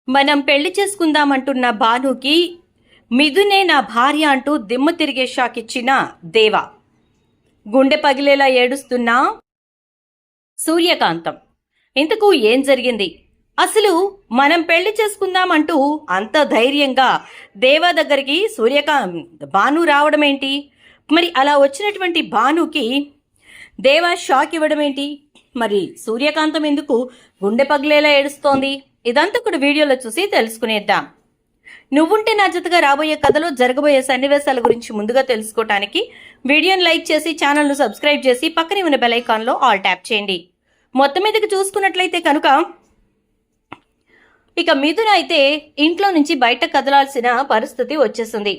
మనం పెళ్లి చేసుకుందామంటున్న భానుకి మిథునే నా భార్య అంటూ దిమ్మ తిరిగే షాక్ ఇచ్చిన దేవ. గుండె పగిలేలా ఏడుస్తున్న సూర్యకాంతం. ఇంతకు ఏం జరిగింది? అసలు మనం పెళ్లి చేసుకుందామంటూ అంత ధైర్యంగా దేవా దగ్గరికి భాను రావడం ఏంటి? మరి అలా వచ్చినటువంటి భానుకి దేవా షాక్ ఇవ్వడం ఏంటి? మరి సూర్యకాంతం ఎందుకు గుండె పగిలేలా ఏడుస్తోంది? ఇదంతా కూడా వీడియోలో చూసి తెలుసుకునేద్దాం. నువ్వుంటే నా జతగా రాబోయే కథలో జరగబోయే సన్నివేశాల గురించి ముందుగా తెలుసుకోవటానికి వీడియోని లైక్ చేసి ఛానల్ను సబ్స్క్రైబ్ చేసి పక్కనే ఉన్న బెల్ ఐకాన్లో ఆల్ ట్యాప్ చేయండి. మొత్తం మీదకి చూసుకున్నట్లయితే కనుక ఇక మిథున అయితే ఇంట్లో నుంచి బయట కదలాల్సిన పరిస్థితి వచ్చేసింది.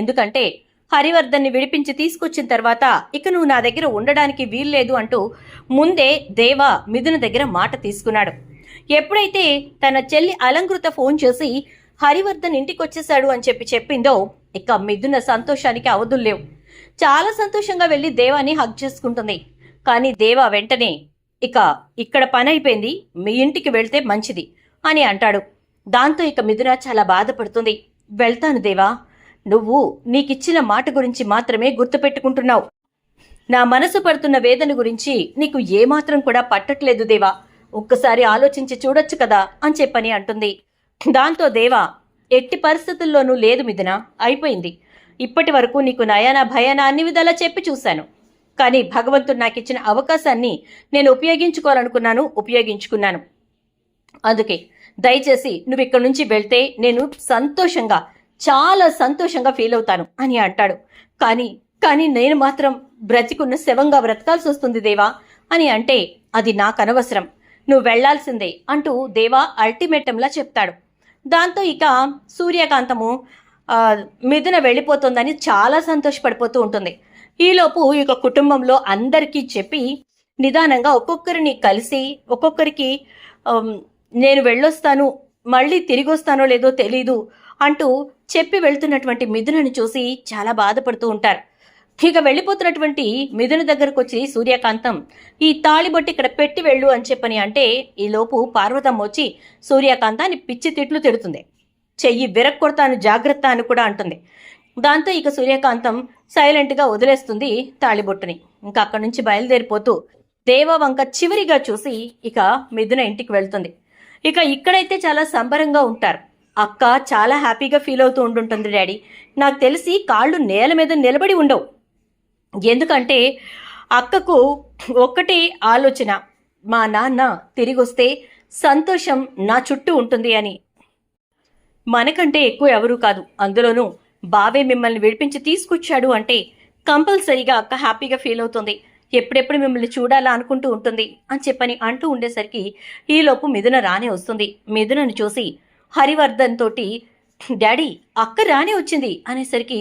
ఎందుకంటే హరివర్ధన్ని విడిపించి తీసుకొచ్చిన తర్వాత ఇక నువ్వు నా దగ్గర ఉండడానికి వీల్లేదు అంటూ ముందే దేవ మిథున దగ్గర మాట తీసుకున్నాడు. ఎప్పుడైతే తన చెల్లి అలంకృత ఫోన్ చేసి హరివర్ధన్ ఇంటికి వచ్చేశాడు అని చెప్పిందో ఇక మిథున సంతోషానికి అవధుల్లేవు. చాలా సంతోషంగా వెళ్లి దేవాని హగ్ చేసుకుంటుంది. కానీ దేవా వెంటనే ఇక్కడ పని అయిపోయింది, మీ ఇంటికి వెళ్తే మంచిది అని అంటాడు. దాంతో ఇక మిథున చాలా బాధపడుతుంది. వెళ్తాను దేవా, నువ్వు నీకిచ్చిన మాట గురించి మాత్రమే గుర్తుపెట్టుకుంటున్నావు. నా మనసు పడుతున్న వేదన గురించి నీకు ఏమాత్రం కూడా పట్టట్లేదు దేవా, ఒక్కసారి ఆలోచించి చూడొచ్చు కదా అని చెప్పని అంటుంది. దాంతో దేవా, ఎట్టి పరిస్థితుల్లోనూ లేదు మిథున, అయిపోయింది. ఇప్పటి వరకు నీకు నయానా భయానా అన్ని విధాలా చెప్పి చూశాను. కానీ భగవంతుడు నాకు ఇచ్చిన అవకాశాన్ని నేను ఉపయోగించుకున్నాను. అందుకే దయచేసి నువ్వు ఇక్కడి నుంచి వెళ్తే నేను చాలా సంతోషంగా ఫీల్ అవుతాను అని అంటాడు. కానీ నేను మాత్రం బ్రతికున్న శవంగా బ్రతకాల్సి వస్తుంది దేవా అని అంటే అది నాకు అనవసరం, నువ్వు వెళ్లాల్సిందే అంటూ దేవా అల్టిమేటంలా చెప్తాడు. దాంతో ఇక సూర్యకాంతము మిథున వెళ్ళిపోతుందని చాలా సంతోషపడిపోతూ ఉంటుంది. ఈలోపు ఇక కుటుంబంలో అందరికీ చెప్పి నిదానంగా ఒక్కొక్కరిని కలిసి ఒక్కొక్కరికి నేను వెళ్ళొస్తాను, మళ్ళీ తిరిగి వస్తానో లేదో తెలీదు అంటూ చెప్పి వెళ్తున్నటువంటి మిథునని చూసి చాలా బాధపడుతూ ఉంటారు. ఇక వెళ్ళిపోతున్నటువంటి మిథున దగ్గరకు వచ్చి సూర్యకాంతం, ఈ తాళిబొట్టి ఇక్కడ పెట్టి వెళ్ళు అని చెప్పని అంటే ఈలోపు పార్వతమ్మ వచ్చి సూర్యకాంతాన్ని పిచ్చి తిట్లు తిడుతుంది. చెయ్యి విరక్కొడతాను జాగ్రత్త అని కూడా అంటుంది. దాంతో ఇక సూర్యకాంతం సైలెంట్గా వదిలేస్తుంది తాళిబొట్టుని. ఇంకా అక్కడి నుంచి బయలుదేరిపోతూ దేవా వంక చివరిగా చూసి ఇక మిథున ఇంటికి వెళ్తుంది. ఇక ఇక్కడైతే చాలా సంబరంగా ఉంటారు. అక్క చాలా హ్యాపీగా ఫీల్ అవుతూ ఉంటుంటుంది. డాడీ, నాకు తెలిసి కాళ్ళు నేల మీద నిలబడి ఉండవు. ఎందుకంటే అక్కకు ఒక్కటే ఆలోచన, మా నాన్న తిరిగి వస్తే సంతోషం నా చుట్టూ ఉంటుంది అని. మనకంటే ఎక్కువ ఎవరూ కాదు, అందులోనూ బావే మిమ్మల్ని విడిపించి తీసుకొచ్చాడు అంటే కంపల్సరీగా అక్క హ్యాపీగా ఫీల్ అవుతుంది. ఎప్పుడెప్పుడు మిమ్మల్ని చూడాలా అనుకుంటూ ఉంటుంది అని చెప్పని అంటూ ఉండేసరికి ఈలోపు మిథున రానే వస్తుంది. మిథునను చూసి హరివర్ధన్ తోటి, డాడీ అక్క రానే వచ్చింది అనేసరికి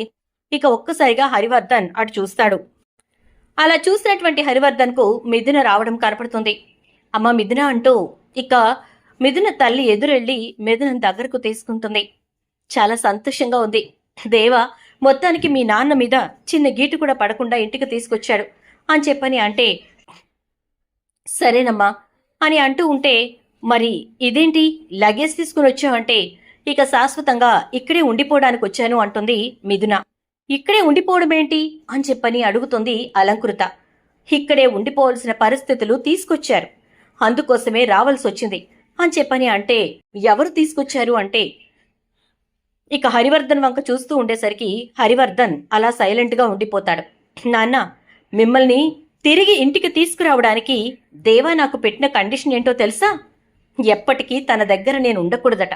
ఇక ఒక్కసారిగా హరివర్ధన్ అటు చూస్తాడు. అలా చూసినటువంటి హరివర్ధన్కు మిథున రావడం కనపడుతుంది. అమ్మ మిథున అంటూ ఇక మిథున తల్లి ఎదురెళ్ళి మిథున దగ్గరకు తీసుకుంటుంది. చాలా సంతోషంగా ఉంది దేవా, మొత్తానికి మీ నాన్న మీద చిన్న గీటు కూడా పడకుండా ఇంటికి తీసుకొచ్చాడు అని చెప్పని అంటే సరేనమ్మా అని అంటూ ఉంటే, మరి ఇదేంటి లగేజ్ తీసుకుని వచ్చావంటే ఇక శాశ్వతంగా ఇక్కడే ఉండిపోవడానికి వచ్చాను అంటుంది మిథున. ఇక్కడే ఉండిపోవడం ఏంటి అని చెప్పని అడుగుతుంది అలంకృత. ఇక్కడే ఉండిపోవలసిన పరిస్థితులు తీసుకొచ్చారు, అందుకోసమే రావాల్సి వచ్చింది అని చెప్పని అంటే ఎవరు తీసుకొచ్చారు అంటే ఇక హరివర్ధన్ వంక చూస్తూ ఉండేసరికి హరివర్ధన్ అలా సైలెంట్గా ఉండిపోతాడు. నాన్న, మిమ్మల్ని తిరిగి ఇంటికి తీసుకురావడానికి దేవా నాకు పెట్టిన కండిషన్ ఏంటో తెలుసా? ఎప్పటికీ తన దగ్గర నేను ఉండకూడదట,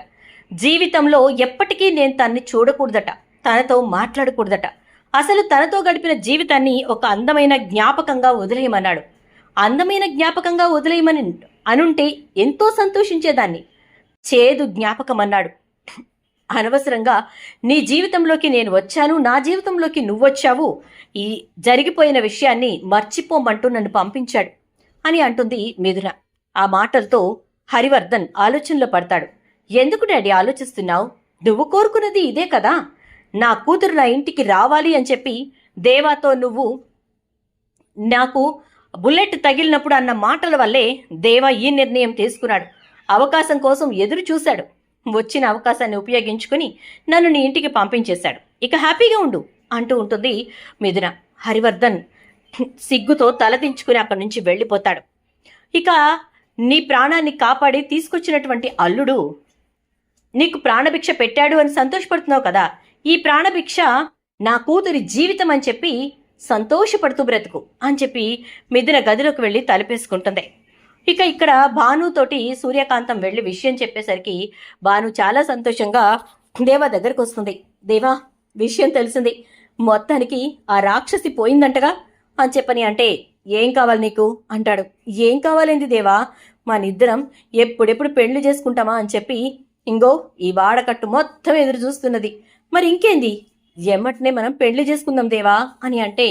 జీవితంలో ఎప్పటికీ నేను తన్ని చూడకూడదట, తనతో మాట్లాడకూడదట, అసలు తనతో గడిపిన జీవితాన్ని ఒక అందమైన జ్ఞాపకంగా వదిలేయమన్నాడు. అందమైన జ్ఞాపకంగా వదిలేయమని అనుంటే ఎంతో సంతోషించేదాన్ని, చేదు జ్ఞాపకం అన్నాడు. అనవసరంగా నీ జీవితంలోకి నేను వచ్చాను, నా జీవితంలోకి నువ్వొచ్చావు, ఈ జరిగిపోయిన విషయాన్ని మర్చిపోమంటూ నన్ను పంపించాడు అని అంటుంది మిథున. ఆ మాటలతో హరివర్ధన్ ఆలోచనలో పడతాడు. ఎందుకు డాడీ ఆలోచిస్తున్నావు? నువ్వు కోరుకున్నది ఇదే కదా, నా కూతురు నా ఇంటికి రావాలి అని చెప్పి దేవాతో నువ్వు నాకు బుల్లెట్ తగిలినప్పుడు అన్న మాటల వల్లే దేవా ఈ నిర్ణయం తీసుకున్నాడు. అవకాశం కోసం ఎదురు చూశాడు, వచ్చిన అవకాశాన్ని ఉపయోగించుకుని నన్ను నీ ఇంటికి పంపించేశాడు. ఇక హ్యాపీగా ఉండు అంటూ ఉంటుంది మిథున. హరివర్ధన్ సిగ్గుతో తలదించుకుని అక్కడి నుంచి వెళ్ళిపోతాడు. ఇక నీ ప్రాణాన్ని కాపాడి తీసుకొచ్చినటువంటి అల్లుడు నీకు ప్రాణభిక్ష పెట్టాడు అని సంతోషపడుతున్నావు కదా, ఈ ప్రాణభిక్ష నా కూతురి జీవితం అని చెప్పి సంతోషపడుతూ బ్రతుకు అని చెప్పి మిథున గదిలోకి వెళ్ళి తలుపేసుకుంటుంది. ఇక ఇక్కడ భానుతోటి సూర్యకాంతం వెళ్ళి విషయం చెప్పేసరికి భాను చాలా సంతోషంగా దేవా దగ్గరకు వస్తుంది. దేవా, విషయం తెలిసింది, మొత్తానికి ఆ రాక్షసి పోయిందంటగా అని చెప్పని అంటే, ఏం కావాలి నీకు అంటాడు. ఏం కావాలేంది దేవా, మనిద్దరం ఎప్పుడెప్పుడు పెళ్లి చేసుకుంటామా అని చెప్పి ఇంగో ఈ వాడకట్టు మొత్తం ఎదురు చూస్తున్నది. మరి ఇంకేంది, ఎమ్మటనే మనం పెళ్లి చేసుకుందాం దేవా అని అంటే,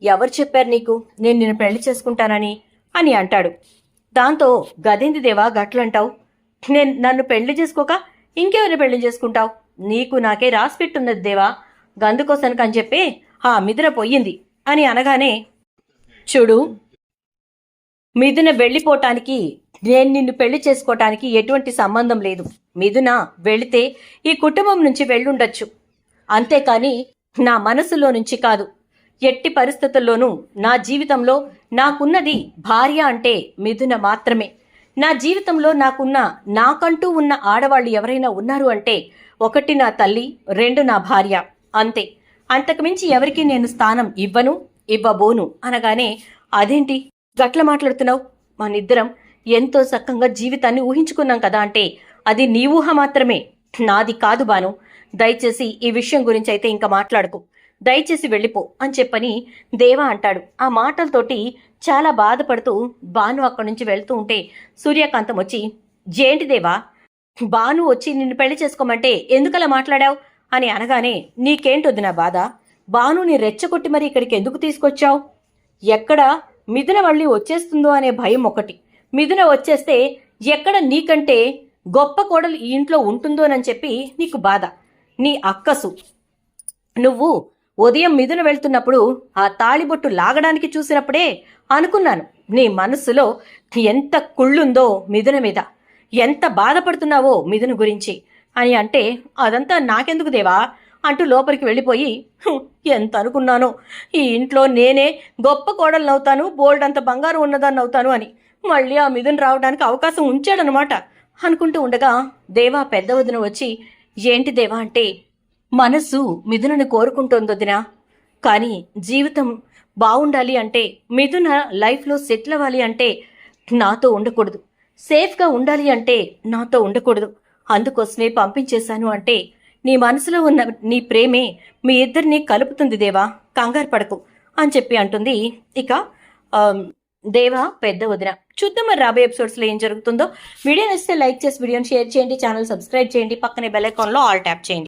ఎవరు చెప్పారు నీకు నేను నిన్ను పెళ్లి చేసుకుంటానని అని అంటాడు. దాంతో గదేంది దేవా గట్లంటావు, నేను నన్ను పెళ్లి చేసుకోక ఇంకెవరిని పెళ్లి చేసుకుంటావు, నీకు నాకే రాసిపెట్టున్నది దేవా, గందుకోసనకు అని చెప్పి ఆ మిథున పోయింది అని అనగానే, చూడు మిథున వెళ్ళిపోవటానికి నేను నిన్ను పెళ్లి చేసుకోవటానికి ఎటువంటి సంబంధం లేదు. మిథున వెళితే ఈ కుటుంబం నుంచి వెళ్ళుండొచ్చు, అంతేకాని నా మనసులో నుంచి కాదు. ఎట్టి పరిస్థితుల్లోనూ నా జీవితంలో నాకున్నది భార్య అంటే మిథున మాత్రమే. నా జీవితంలో నాకంటూ ఉన్న ఆడవాళ్ళు ఎవరైనా ఉన్నారు అంటే, ఒకటి నా తల్లి, రెండు నా భార్య, అంతే. అంతకుమించి ఎవరికి నేను స్థానం ఇవ్వబోను అనగానే, అదేంటి గట్ల మాట్లాడుతున్నావు, మనిద్దరం ఎంతో చక్కగా జీవితాన్ని ఊహించుకున్నాం కదా అంటే, అది నీ ఊహ మాత్రమే, నాది కాదు బాను. దయచేసి ఈ విషయం గురించి అయితే ఇంకా మాట్లాడుకో, దయచేసి వెళ్ళిపో అని చెప్పని దేవా అంటాడు. ఆ మాటలతోటి చాలా బాధపడుతూ బాను అక్కడి నుంచి వెళ్తూ ఉంటే సూర్యకాంతం వచ్చి, ఏంటి దేవా, బాను వచ్చి నిన్ను పెళ్లి చేసుకోమంటే ఎందుకలా మాట్లాడావు అని అనగానే, నీకేంటొద్దు నా బాధ, బానుని రెచ్చగొట్టి మరి ఇక్కడికి ఎందుకు తీసుకొచ్చావు? ఎక్కడ మిథున మళ్ళీ వచ్చేస్తుందో అనే భయం ఒకటి. మిథున వచ్చేస్తే ఎక్కడ నీకంటే గొప్ప కోడలు ఈ ఇంట్లో ఉంటుందోనని చెప్పి నీకు బాధ. నీ అక్కసు, నువ్వు ఉదయం మిథున వెళ్తున్నప్పుడు ఆ తాళిబొట్టు లాగడానికి చూసినప్పుడే అనుకున్నాను నీ మనస్సులో ఎంత కుళ్ళుందో మిథున మీద, ఎంత బాధపడుతున్నావో మిథున గురించి అని అంటే, అదంతా నాకెందుకు దేవా అంటూ లోపలికి వెళ్ళిపోయి, ఎంత అనుకున్నానో ఈ ఇంట్లో నేనే గొప్ప కోడలు అవుతాను, బోల్డ్ అంత బంగారం ఉన్నదాన్ని అవుతాను అని మళ్ళీ ఆ మిథున రావడానికి అవకాశం ఉంచాడనమాట అనుకుంటూ ఉండగా దేవా పెద్ద వదిన వచ్చి, ఏంటి దేవా అంటే, మనస్సు మిథునని కోరుకుంటోందొదినా, కానీ జీవితం బాగుండాలి అంటే, మిథున లైఫ్లో సెటిల్ అవ్వాలి అంటే నాతో ఉండకూడదు, సేఫ్గా ఉండాలి అంటే నాతో ఉండకూడదు, అందుకోసమే పంపించేశాను అంటే, నీ మనసులో ఉన్న నీ ప్రేమే మీ ఇద్దరిని కలుపుతుంది దేవా, కంగారు పడకు అని చెప్పి అంటుంది. ఇక దేవా పెద్ద వదిన. చూద్దాం మరి రాబోయే ఎపిసోడ్స్లో ఏం జరుగుతుందో. వీడియో నచ్చితే లైక్ చేసి వీడియోని షేర్ చేయండి, ఛానల్ సబ్స్క్రైబ్ చేయండి, పక్కనే బెల్ ఐకాన్లో ఆల్ ట్యాప్ చేయండి.